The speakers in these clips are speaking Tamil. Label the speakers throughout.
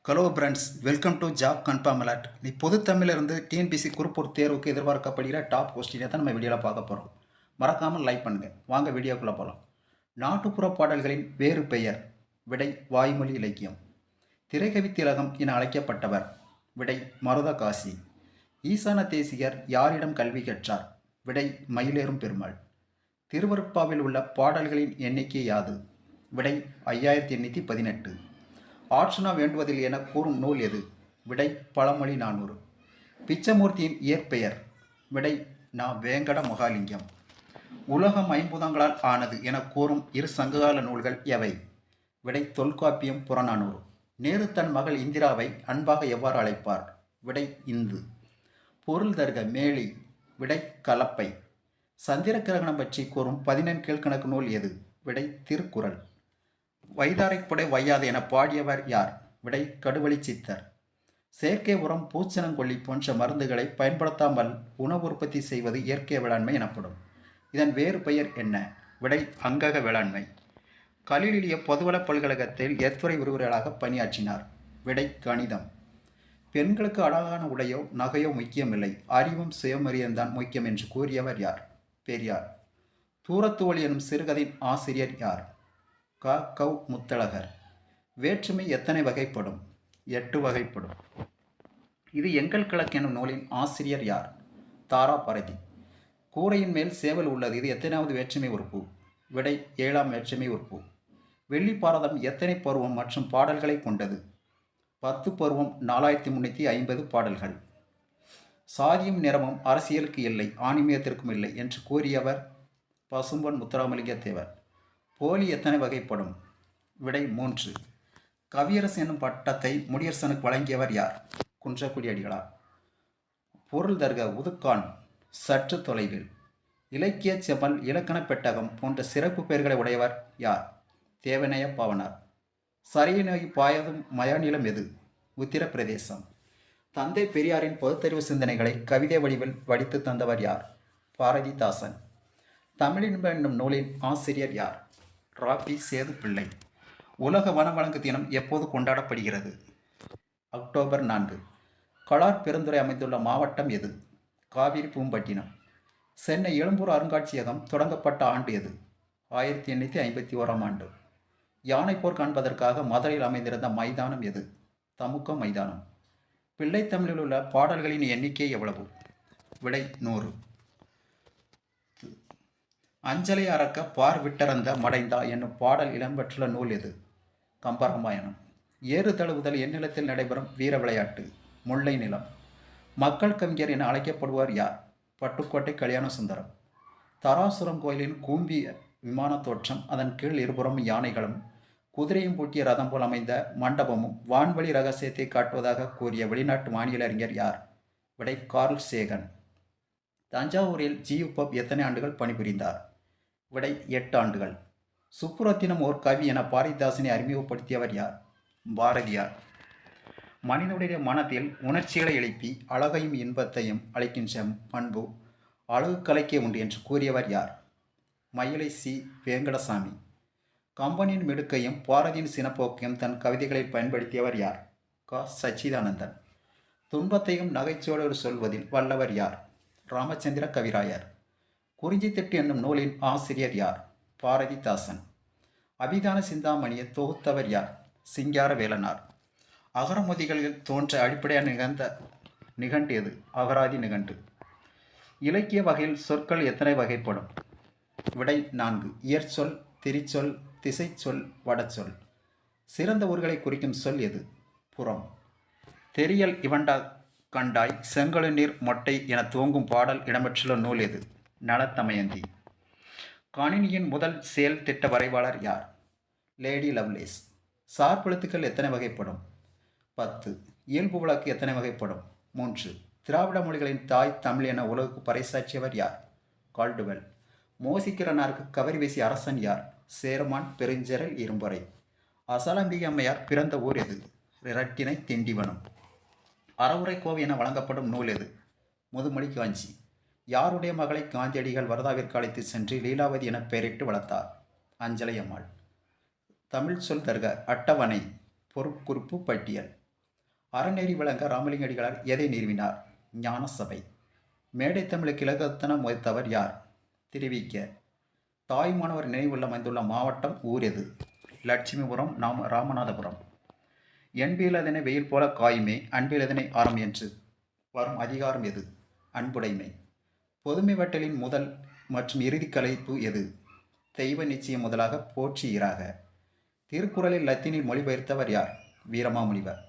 Speaker 1: Hello friends, welcome to job confirm alert. நீ பொது தமிழிலிருந்து டிஎன்பிசி குரூப் ஒரு தேர்வுக்கு எதிர்பார்க்கப்படுகிற டாப் கொஸ்டினை தான் நம்ம வீடியோவில் பார்க்க போகிறோம். மறக்காமல் லைக் பண்ணுங்கள். வாங்க வீடியோக்குள்ளே போகலாம். நாட்டுப்புற பாடல்களின் வேறு பெயர். விடை வாய்மொழி இலக்கியம். திரைக்கவி திலகம் என அழைக்கப்பட்டவர். விடை மருதகாசி. ஈசான தேசிகர் யாரிடம் கல்வி கற்றார். விடை மயிலேறும் பெருமாள். திருவருட்பாவில் உள்ள பாடல்களின் எண்ணிக்கை யாது. விடை 5818. ஆர்ச்சனா வேண்டுவதில் என கூறும் நூல் எது. விடை பழமொழி 400. பிச்சமூர்த்தியின் இயற்பெயர். விடை நா வேங்கட மகாலிங்கம். உலகம் ஐம்பூதங்களால் ஆனது என கூறும் இரு சங்ககால நூல்கள் எவை. விடை தொல்காப்பியம் புறநானூறு. நேரு தன் மகள் இந்திராவை அன்பாக எவ்வாறு அழைப்பார். விடை இந்து. பொருள் தருக மேலி. விடை கலப்பை. சந்திர கிரகணம் பற்றி கூறும் 14 கீழ்கணக்கு நூல் எது. விடை திருக்குறள். வைதாரைப்புடை வையாது என பாடியவர் யார். விடை கடுவழி சித்தர். செயற்கை உரம், பூச்சனங்கொல்லி போன்ற மருந்துகளை பயன்படுத்தாமல் உணவு உற்பத்தி செய்வது இயற்கை வேளாண்மை எனப்படும். இதன் வேறு பெயர் என்ன. விடை அங்கக வேளாண்மை. கலிலிய பொதுவள பல்கழகத்தில் எத்துறை விரிவுரையாளராக பணியாற்றினார். விடை கணிதம். பெண்களுக்கு அழகான உடையோ நகையோ முக்கியமில்லை, அறிவும் சுயமரியாதைதான் முக்கியம் என்று கூறியவர் யார். பெரியார். தூரத்துவல் எனும் சிறுகதையின் ஆசிரியர் யார். கவ் முத்தழகர். வேற்றுமை எத்தனை வகைப்படும். 8 வகைப்படும். இது எங்கள் கிழக்கு எனும் நூலின் ஆசிரியர் யார். தாரா பரதி. கூரையின் மேல் சேவல் உள்ளது, இது எத்தனாவது வேற்றுமை உறுப்பு. விடை 7ஆம் வேற்றுமை உறுப்பு. வெள்ளி பாரதம் எத்தனை பருவம் மற்றும் பாடல்களை கொண்டது. 10 பருவம், 4350 பாடல்கள். சாதியும் நிறமும் அரசியலுக்கு இல்லை, ஆன்மீகத்திற்கும் இல்லை என்று கூறியவர் பசும்பொன் முத்துராமலிங்க தேவர். போலி எத்தனை வகைப்படும். விடை 3. கவியரசு என்னும் பட்டத்தை முடியரசனுக்கு வழங்கியவர் யார். குன்றக்குடி அடிகளார். பொருள் தருக உதுக்கான், சற்று தொலைவில். இலக்கிய செம்மல், இலக்கண பெட்டகம் போன்ற சிறப்பு பெயர்களை உடையவர் யார். தேவநேய பாவனார். சரியை நோக்கி பாயதும் மயாநிலம் எது. உத்திரப்பிரதேசம். தந்தை பெரியாரின் பொதுத்தறிவு சிந்தனைகளை கவிதை வடிவில் வடித்து தந்தவர் யார். பாரதிதாசன். தமிழின்ப என்னும் நூலின் ஆசிரியர் யார். ராபி சேது பிள்ளை. உலக வனவழங்கு தினம் எப்போது கொண்டாடப்படுகிறது. அக்டோபர் 4. கலார் பெருந்துறை அமைந்துள்ள மாவட்டம் எது. காவிரி பூம்பட்டினம். சென்னை எழும்பூர் அருங்காட்சியகம் தொடங்கப்பட்ட ஆண்டு எது. 1851ஆம் ஆண்டு. யானை போர் காண்பதற்காக மதுரையில் அமைந்திருந்த மைதானம் எது. தமுக்க மைதானம். பிள்ளைத்தமிழில் உள்ள பாடல்களின் எண்ணிக்கை எவ்வளவு. விடை 100. அஞ்சலை அறக்க பார் விட்டறந்த மடைந்தா என்னும் பாடல் இடம்பெற்றுள்ள நூல் எது. கம்பராமாயணம். ஏறு தழுவுதல் எந்நிலத்தில் நடைபெறும் வீர விளையாட்டு. முல்லை நிலம். மக்கள் கவிஞர் என அழைக்கப்படுவார் யார். பட்டுக்கோட்டை கல்யாண சுந்தரம். தராசுரம் கோயிலின் கூம்பி விமான தோற்றம், அதன் கீழ் இருபுறம் யானைகளும் குதிரையும் பூட்டிய ரதம் போல் அமைந்த மண்டபமும் வான்வழி ரகசியத்தை காட்டுவதாக கூறிய வெளிநாட்டு வானியல் அறிஞர் யார். விடை கார்ல் சேகன். தஞ்சாவூரில் ஜியுபப் எத்தனை ஆண்டுகள் பணிபுரிந்தார். விடை 8 ஆண்டுகள். சுப்புரத்தினம் ஓர் கவி என பாரதிதாசனை அறிமுகப்படுத்தியவர் யார். பாரதியார். மனிதனுடைய மனத்தில் உணர்ச்சிகளை எழுப்பி அழகையும் இன்பத்தையும் அளிக்கின்ற பண்பு அழகு கலைக்கே உண்டு என்று கூறியவர் யார். மயிலை சி வேங்கடசாமி. கம்பனின் மிடுக்கையும் பாரதியின் சினப்போக்கையும் தன் கவிதைகளில் பயன்படுத்தியவர் யார். சச்சிதானந்தன். துன்பத்தையும் நகைச்சுவையோடு சொல்வதில் வல்லவர் யார். ராமச்சந்திர கவிராயர். குறிஞ்சித்திட்டு என்னும் நூலின் ஆசிரியர் யார். பாரதிதாசன். அபிதான சிந்தாமணியை தொகுத்தவர் யார். சிங்கார வேலனார். அகரமொழிகளில் தோன்ற அடிப்படையான நிகண்டு எது. அகராதி நிகண்டு. இலக்கிய வகையில் சொற்கள் எத்தனை வகைப்படும். விடை 4. இயற்சொல், திரிச்சொல், திசைச்சொல், வடச்சொல். சிறந்த ஊர்களை குறிக்கும் சொல் எது. புறம். தெரியல் இவண்டா கண்டாய் செங்கழு நீர் மொட்டை என துவங்கும் பாடல் இடம்பெற்றுள்ள நூல் எது. நலத்தமயந்தி. கணினியின் முதல் செயல் திட்ட வரைவாளர் யார். Lady Lovelace. சார்பெழுத்துக்கள் எத்தனை வகைப்படும். 10. இயல்பு வழக்கு எத்தனை வகைப்படும். 3. திராவிட மொழிகளின் தாய் தமிழ் என உலகுக்கு பறைசாற்றியவர் யார். கால்டுவெல். மோசிக்கிறனாருக்கு கவரி வீசிய அரசன் யார். சேரமான் பெருஞ்செரல் இரும்பறை. அசாலம்பிகை அம்மையார் பிறந்த ஊர் எது. இரட்டினை திண்டிவனம். அறவுரை கோவை என வழங்கப்படும் நூல் எது. முதுமொழி காஞ்சி. யாருடைய மகளை காந்தியடிகள் வரதாவிற்கு அழைத்து சென்று லீலாவதி என பெயரிட்டு வளர்த்தார். அஞ்சலை அம்மாள். தமிழ் சொல் தருக. அட்டவணை. பொருட்குறிப்பு பட்டியல். அறநெறி விளங்க ராமலிங்க அடிகளார் எதை நிறுவினார்? ஞான சபை. மேடை தமிழுக்கு இலக்கணம் வகுத்தவர் யார்? திருவிக்க. தாய்மானவர் நினைவுள்ள அமைந்துள்ள மாவட்டம் ஊர் எது? லட்சுமிபுரம், ராமநாதபுரம். என்பிலதனை வெயில் போல காயுமே, அன்பிலதனை ஆரம் என்று வரும் அதிகாரம் எது? அன்புடைமை. பொதுமை வட்டலின் முதல் மற்றும் இறுதி கலைப்பு எது? தெய்வ நிச்சயம் முதலாக போற்றி இராக. திருக்குறளில் லத்தீனில் மொழிபெயர்த்தவர் யார்? வீரமாமுனிவர்.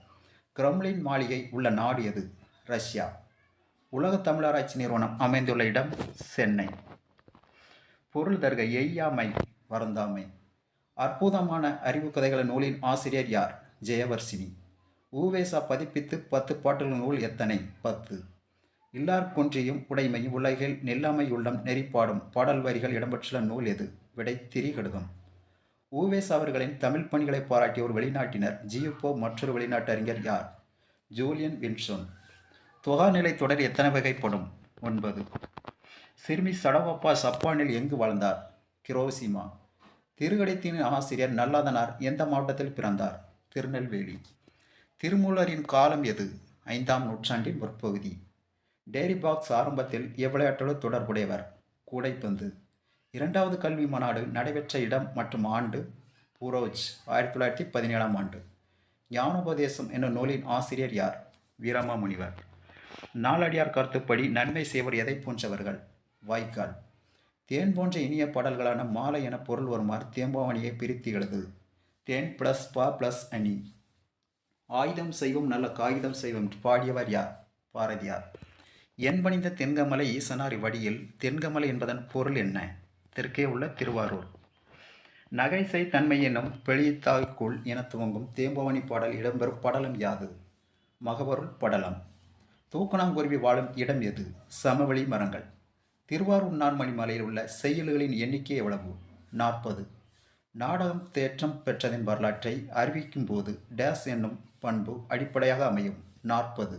Speaker 1: கிரெம்ளின் மாளிகை உள்ள நாடு எது? ரஷ்யா. உலக தமிழராய்ச்சி நிறுவனம் அமைந்துள்ள இடம் சென்னை. பொருள் தருக எய்யாமை வருந்தாமை. அற்புதமான அறிவு கதைகள் நூலின் ஆசிரியர் யார்? ஜெயவர்சினி. ஊவேசா பதிப்பித்து 10 பாட்டுகள் நூல் எத்தனை? 10. இல்லார் கொன்றியும் உடைமையும் உலகில் நில்லாமை உள்ளம் நெறிப்பாடும் பாடல் வரிகள் இடம்பெற்றுள்ள நூல் எது? விடை திரிகடுகம். ஊவேசா அவர்களின் தமிழ் பணிகளை பாராட்டிய ஒரு வெளிநாட்டினர் ஜியுப்போ. மற்றொரு வெளிநாட்டு அறிஞர் யார்? ஜூலியன் வின்சோன். தொகாநிலை தொடர் எத்தனை வகைப்படும்? 9. சிறுமி சடவப்பா சப்பானில் எங்கு வாழ்ந்தார்? கிரோசிமா. திருகடைத்தின் ஆசிரியர் நல்லாதனார் எந்த மாவட்டத்தில் பிறந்தார்? திருநெல்வேலி. திருமூலரின் காலம் எது? 5ஆம் நூற்றாண்டின் முற்பகுதி. டேரி பாக்ஸ் ஆரம்பத்தில் எவ்விளையாட்டோடு தொடர்புடையவர்? கூடைப்பந்து. 2வது கல்வி மாநாடு நடைபெற்ற இடம் மற்றும் ஆண்டு? பூரோஜ், 1917ஆம் ஆண்டு. ஞானோபதேசம் என்னும் நூலின் ஆசிரியர் யார்? வீரமாமுனிவர். நாலடியார் கருத்துப்படி நன்மை செய்வர் எதை போன்றவர்கள்? வாய்க்கால். தேன் போன்ற இனிய பாடல்களான மாலை என பொருள் வருமாறு தேம்பாவணியை பிரித்து எழுது. தேன் ப்ளஸ் பா ப்ளஸ் அணி. ஆயுதம் செய்வோம் நல்ல காகிதம் செய்வோம் பாடியவர் யார்? பாரதியார். என்பணிந்த தென்கமலை ஈசனார் வடியில் தென்கமலை என்பதன் பொருள் என்ன? தெற்கே உள்ள திருவாரூர். நகைசை தன்மை என்னும் பெளித்தாய்க்குள் என துவங்கும் தேம்பாவணி பாடல் இடம்பெறும் படலம் யாது? மகபொருள் படலம். தூக்கணாங்குருவி வாழும் இடம் எது? சமவெளி மரங்கள். திருவாரூர் நான்மணி மலையில் உள்ள செய்யுள்களின் எண்ணிக்கை எவ்வளவு? 40. நாடகம் தேற்றம் பெற்றதின் வரலாற்றை அறிவிக்கும் போது டேஸ் என்னும் பண்பு அடிப்படையாக அமையும். 40.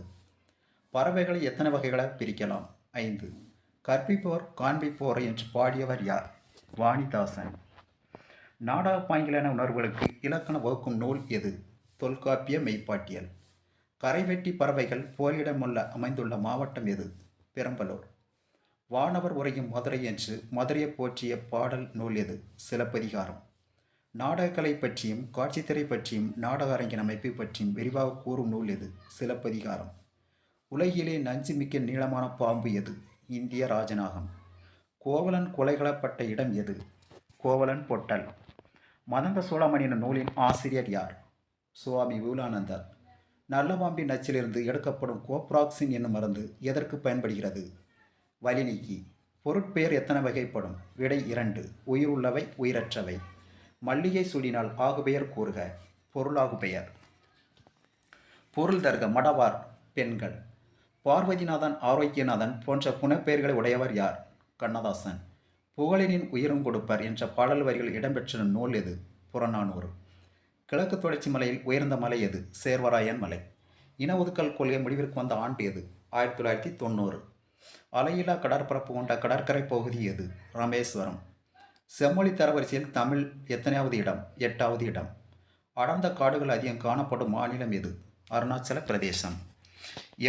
Speaker 1: பறவைகளை எத்தனை வகைகளாக பிரிக்கலாம்? 5. கற்பிப்போர் காண்பிப்போர் என்று பாடியவர் யார்? வாணிதாசன். நாடக பாங்கிலான உணர்வுகளுக்கு இலக்கண வகுக்கும் நூல் எது? தொல்காப்பிய மெய்ப்பாட்டியல். கரைவெட்டி பறவைகள் போலிடமுள்ள அமைந்துள்ள மாவட்டம் எது? பெரம்பலூர். வானவர் உரையும் மதுரை என்று மதுரையை போற்றிய பாடல் நூல் எது? சிலப்பதிகாரம். நாடகக்கலை பற்றியும் காட்சித்திரை பற்றியும் நாடக அரங்கின் அமைப்பை பற்றியும் விரிவாக கூறும் நூல் எது? சிலப்பதிகாரம். உலகிலே நஞ்சு மிக்க நீளமான பாம்பு எது? இந்திய ராஜநாகம். கோவலன் கொலைகளப்பட்ட இடம் எது? கோவலன் பொட்டல். மதங்க சோழமணியின் நூலின் ஆசிரியர் யார்? சுவாமி விபுலானந்தர். நல்ல பாம்பின் நச்சிலிருந்து எடுக்கப்படும் கோப்ராக்சின் என்னும் மருந்து எதற்கு பயன்படுகிறது? வலி நீக்கி. பொருட்பெயர் எத்தனை வகைப்படும்? விடை 2. உயிர் உள்ளவை உயிரற்றவை. மல்லிகை சூடினால் ஆகுபெயர் கூறுக. பொருளாகுபெயர். பொருள் தருக மடவார் பெண்கள். பார்வதிநாதன் ஆரோக்கியநாதன் போன்ற புனப்பெயர்களை உடையவர் யார்? கண்ணதாசன். புகழினின் உயிரும் கொடுப்பர் என்ற பாடல் வரிகள் இடம்பெற்ற நூல் எது? புறநானூறு. கிழக்கு தொடர்ச்சி மலையில் உயர்ந்த மலை எது? சேர்வராயன் மலை. இன ஒதுக்கல் கொள்கை முடிவிற்கு வந்த ஆண்டு எது? 1990. அலையில்லா கடற்பரப்பு கொண்ட கடற்கரை பகுதி எது? ராமேஸ்வரம். செம்மொழி தரவரிசையில் தமிழ் எத்தனையாவது இடம்? 8வது இடம். அடர்ந்த காடுகள் அதிகம் காணப்படும் மாநிலம் எது? அருணாச்சல பிரதேசம்.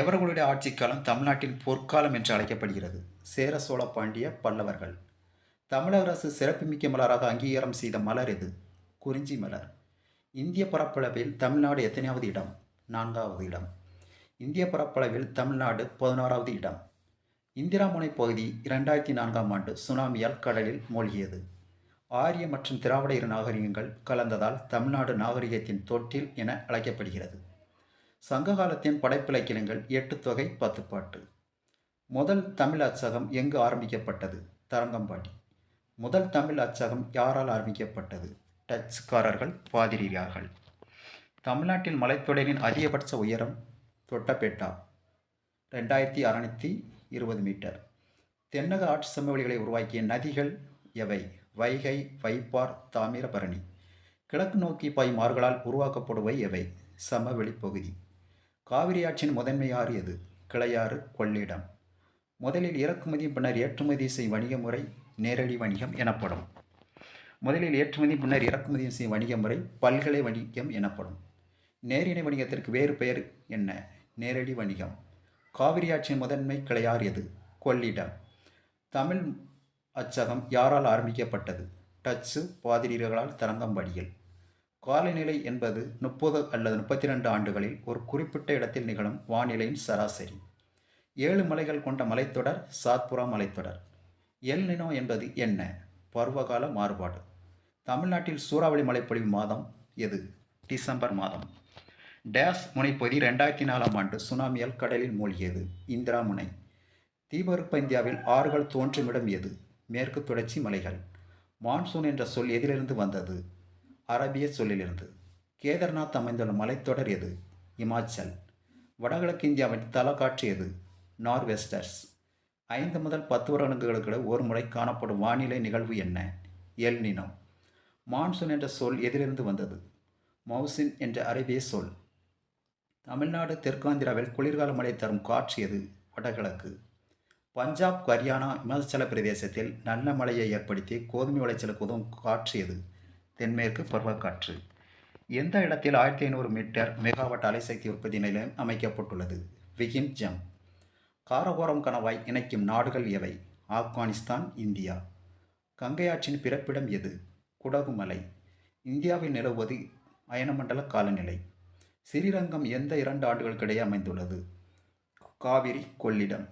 Speaker 1: எவர்களுடைய ஆட்சிக்காலம் தமிழ்நாட்டின் பொற்காலம் என்று அழைக்கப்படுகிறது? சேர சோழ பாண்டிய பல்லவர்கள். தமிழக அரசு சிறப்புமிக்க மலராக அங்கீகாரம் செய்த மலர் எது? குறிஞ்சி மலர். இந்திய பரப்பளவில் தமிழ்நாடு எத்தனையாவது இடம்? 4வது இடம். இந்திய பரப்பளவில் தமிழ்நாடு 16வது இடம். இந்திரா முனை பகுதி 2004ஆம் ஆண்டு சுனாமியால் கடலில் மூழ்கியது. ஆரிய மற்றும் திராவிட இரு நாகரிகங்கள் கலந்ததால் தமிழ்நாடு நாகரிகத்தின் தொட்டில் என அழைக்கப்படுகிறது. சங்க காலத்தின் படைப்பிலக்கியங்கள் 8 தொகை 10 பாட்டு. முதல் தமிழ் அச்சகம் எங்கு ஆரம்பிக்கப்பட்டது? தரங்கம்பாடி. முதல் தமிழ் அச்சகம் யாரால் ஆரம்பிக்கப்பட்டது? டச்சுக்காரர்கள், பாதிரியார்கள். தமிழ்நாட்டில் மலைத்தொடரின் அதிகபட்ச உயரம் தொட்டபெட்டா 2620 மீட்டர். தென்னக ஆற்று சமவெளிகளை உருவாக்கிய நதிகள் எவை? வைகை, வைப்பார், தாமிரபரணி. கிழக்கு நோக்கி பாயும் ஆறுகளால் உருவாக்கப்படுவை எவை? சமவெளி பகுதி. காவிரி ஆற்றின் முதன்மை ஆறு எது? கிளையாறு, கொள்ளிடம். முதலில் இறக்குமதி பின்னர் ஏற்றுமதி செய்யும் வணிக முறை நேரடி வணிகம் எனப்படும். முதலில் ஏற்றுமதி பின்னர் இறக்குமதி செய்யும் வணிக முறை பல்கலை வணிகம் எனப்படும். நேரிணை வணிகத்திற்கு வேறு பெயர் என்ன? நேரடி வணிகம். காவிரி ஆற்றின் முதன்மை கிளையார் எது? கொள்ளிடம். தமிழ் அச்சகம் யாரால் ஆரம்பிக்கப்பட்டது? டச்சு பாதிரிகளால் தரங்கம்பாடியில். காலநிலை என்பது 30 அல்லது 32 ஆண்டுகளில் ஒரு குறிப்பிட்ட இடத்தில் நிகழும் வானிலையின் சராசரி. 7 மலைகள் கொண்ட மலைத்தொடர் சாத்புரா மலைத்தொடர். எல் நினோ என்பது என்ன? பருவகால மாறுபாடு. தமிழ்நாட்டில் சூறாவளி மழைப்பொழிவு மாதம் எது? டிசம்பர் மாதம். டேஸ் முனைப்பகுதி 2004ஆம் ஆண்டு சுனாமியால் கடலில் மூழ்கியது. இந்திரா முனை. தீபகற்ப இந்தியாவில் ஆறுகள் தோன்றும் இடம் எது? மேற்கு தொடர்ச்சி மலைகள். மான்சூன் என்ற சொல் எதிலிருந்து வந்தது? அரபிய சொல்லிலிருந்து. கேதார்நாத் அமைந்துள்ள மலைத்தொடர் எது? இமாச்சல். வடகிழக்கு இந்தியாவின் தலக்காற்று எது? நார்வெஸ்டர்ஸ். 5 முதல் 10 வருடங்களுக்கு ஒரு முறை காணப்படும் வானிலை நிகழ்வு என்ன? El Nino. மான்சூன் என்ற சொல் எதிலிருந்து வந்தது? மவுசின் என்ற அரபிய சொல். தமிழ்நாடு தெற்காந்திராவில் குளிர்கால மழை தரும் காற்று எது? வடகிழக்கு. பஞ்சாப், ஹரியானா, இமாச்சல பிரதேசத்தில் நல்ல மழையை ஏற்படுத்தி கோதுமை விளைச்சலுக்கு உதவும் காற்று எது? தென்மேற்கு பருவக்காற்று. எந்த இடத்தில் 1500 மீட்டர் மெகாவாட் அலைசக்தி உற்பத்தி நிலையம் அமைக்கப்பட்டுள்ளது? விகின் ஜம். காரகோரம் கணவாய் இணைக்கும் நாடுகள் எவை? ஆப்கானிஸ்தான், இந்தியா. கங்கை ஆற்றின் பிறப்பிடம் எது? குடகு மலை. இந்தியாவில் நிலவுவது அயனமண்டல காலநிலை. ஸ்ரீரங்கம் எந்த 2 ஆண்டுகளுக்கிடையே அமைந்துள்ளது? காவிரி, கொள்ளிடம்.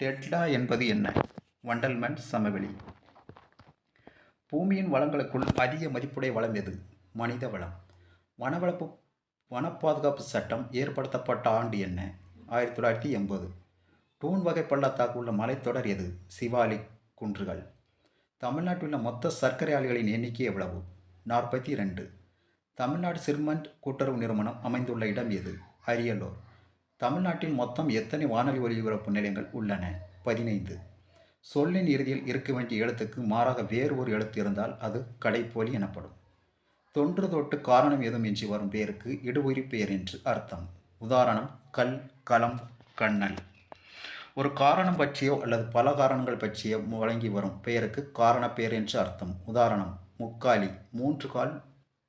Speaker 1: டெல்டா என்பது என்ன? வண்டல்மண் சமவெளி. பூமியின் வளங்களுக்குள் அதிக மதிப்புடைய வளம் எது? மனித வளம். வன பாதுகாப்பு சட்டம் ஏற்படுத்தப்பட்ட ஆண்டு என்ன? 1980. டூன் வகை பள்ளத்தாக்கு உள்ள மலைத்தொடர் எது? சிவாலிக் குன்றுகள். தமிழ்நாட்டில் உள்ள மொத்த சர்க்கரை ஆலைகளின் எண்ணிக்கை எவ்வளவு? 42. தமிழ்நாடு சிமெண்ட் கூட்டுறவு நிறுவனம் அமைந்துள்ள இடம் எது? அரியலூர். தமிழ்நாட்டில் மொத்தம் எத்தனை வானொலி ஒலிபரப்பு நிலையங்கள் உள்ளன? 15. சொல்லின் இறுதியில் இருக்க வேண்டிய எழுத்துக்கு மாறாக வேறு ஒரு எழுத்து இருந்தால் அது கடைப்போலி எனப்படும். தொன்று தொட்டு காரணம் ஏதும் இன்றி வரும் பெயருக்கு இடுவுரி பெயர் என்று அர்த்தம். உதாரணம்: கல், களம், கண்ணல். ஒரு காரணம் பற்றியோ அல்லது பல காரணங்கள் பற்றியோ வழங்கி வரும் பெயருக்கு காரண பெயர் என்று அர்த்தம். உதாரணம்: முக்காலி, 3 கால்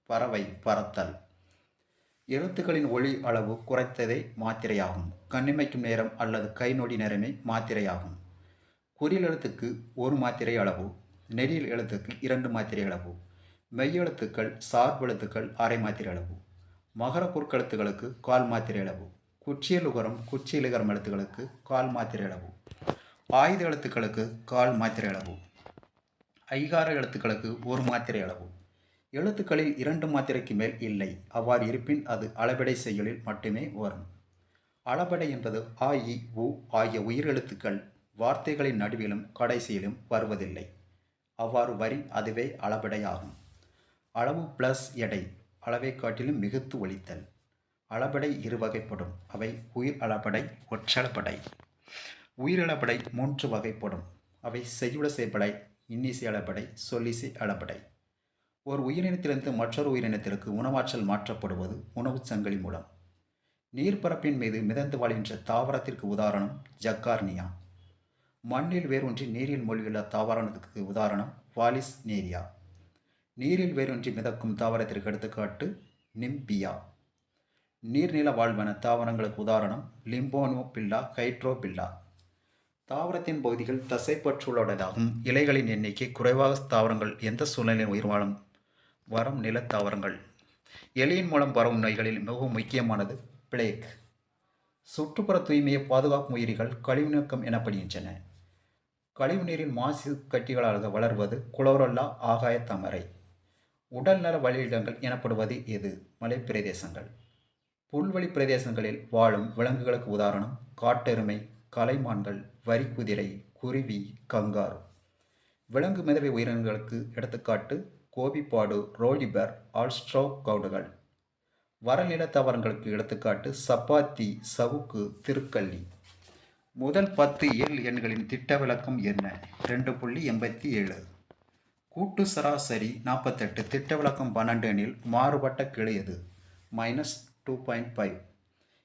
Speaker 1: பறவை, பறத்தல். எழுத்துக்களின் ஒளி அளவு குறைத்ததே மாத்திரையாகும். கண்ணிமைக்கும் நேரம் அல்லது கை நொடி நேரமே மாத்திரையாகும். குறில் எழுத்துக்கு 1 மாத்திரை அளவு, நெடில் எழுத்துக்கு 2 மாத்திரை அளவு, மெய்யெழுத்துக்கள் சார்பெழுத்துக்கள் அரை மாத்திரை அளவு, மகர குறுக்கெழுத்துக்களுக்கு 1/4 மாத்திரை அளவு, குற்றியலுகரம் குற்றியலுகரம் எழுத்துக்களுக்கு 1/4 மாத்திரை அளவு, ஆயுத எழுத்துக்களுக்கு 1/4 மாத்திரை அளவு, ஐகார எழுத்துக்களுக்கு 1 மாத்திரை அளவு. எழுத்துக்களில் 2 மாத்திரைக்கு மேல் இல்லை. அவ்வாறு இருப்பின் அது அளபெடை செய்யுளில் மட்டுமே வரும். அளபெடை என்பது ஆ, இ, உ ஆகிய உயிரெழுத்துக்கள் வார்த்தைகளின் நடுவிலும் கடைசியிலும் வருவதில்லை. அவ்வாறு வரி அதுவே அளபெடை ஆகும். அளவு பிளஸ் எடை, அளவை காட்டிலும் மிகுத்து ஒலித்தல். அளபெடை 2 வகைப்படும். அவை உயிர் அளபெடை, ஒற்றளபெடை. உயிரிழபெடை 3 வகைப்படும். அவை செய்யுளசைப்படை, இன்னிசை அளபெடை, சொல்லிசை அளபெடை. ஒரு உயிரினத்திலிருந்து மற்றொரு உயிரினத்திற்கு உணவாற்றல் மாற்றப்படுவது உணவுச் சங்கிலி மூலம். நீர்ப்பரப்பின் மீது மிதந்து வாழ்கின்ற தாவரத்திற்கு உதாரணம் ஜக்கார்னியா. மண்ணில் வேரூன்றி நீரில் மூழ்கியுள்ள தாவரத்துக்கு உதாரணம் வாலிஸ் நேரியா. நீரில் வேரூன்றி மிதக்கும் தாவரத்திற்கு எடுத்துக்காட்டு நிம்பியா. நீர்நில வாழ்வன தாவரங்களுக்கு உதாரணம் லிம்போனோபில்லா, ஹைட்ரோபில்லா. தாவரத்தின் பகுதிகள் தசைப்பற்றுள்ளதாகும். இலைகளின் எண்ணிக்கை குறைவாக தாவரங்கள் எந்த சூழ்நிலையில் உயிர் வாழும் வரும் நில தாவரங்கள். எலியின் மூலம் பரவும் நோய்களில் மிகவும் முக்கியமானது பிளேக். சுற்றுப்புற தூய்மையை பாதுகாக்கும் உயிரிகள் கழிவு நீக்கம் எனப்படுகின்றன. கழிவு நீரின் மாசு கட்டிகளாக வளர்வது குளோரல்லா ஆகாய தாமரை. உடல்நல வழியிடங்கள் எனப்படுவது எது? மலைப்பிரதேசங்கள். புல்வெளி பிரதேசங்களில் வாழும் விலங்குகளுக்கு உதாரணம் காட்டெருமை, கலைமான்கள், வரிக்குதிரை, குருவி, கங்காரு. விலங்கு மிதவை உயிரினங்களுக்கு எடுத்துக்காட்டு கோபிப்பாடு, ரோலிபர், ஆல்ஸ்ட்ரோ கவுடுகள். வரநில தாவரங்களுக்கு எடுத்துக்காட்டு சப்பாத்தி, சவுக்கு, திருக்கல்லி. முதல் 10 இயல் எண்களின் திட்ட விளக்கம் என்ன? 2.87. கூட்டு சராசரி 48, திட்ட விளக்கம் 12 எனில் மாறுபட்ட கிளை எது? -2.5.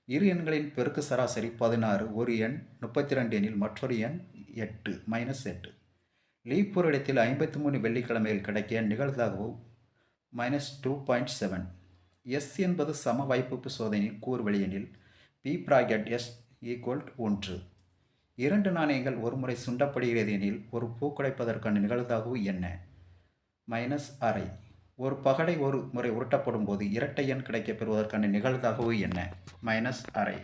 Speaker 1: இரு எண்களின் பெருக்கு சராசரி 16, ஒரு எண் 32 எனில் மற்றொரு எண் 8, -8. லீப்பூர் இடத்தில் 53 வெள்ளிக்கிழமைகள் கிடைக்க நிகழ்தகவு -2.7. எஸ் என்பது சம வாய்ப்பு சோதனையின் கூர்வெளி எனில் பி பிராக்கெட் எஸ் ஈக்குவல் 1. 2 நாணயங்கள் ஒரு முறை சுண்டப்படுகிறது எனில் ஒரு பூக்குடைப்பதற்கான நிகழ்தகவு என்ன? -12. ஒரு பகடை ஒரு முறை உருட்டப்படும் போது இரட்டை எண் கிடைக்கப் பெறுவதற்கான நிகழ்தகவு என்ன? -12.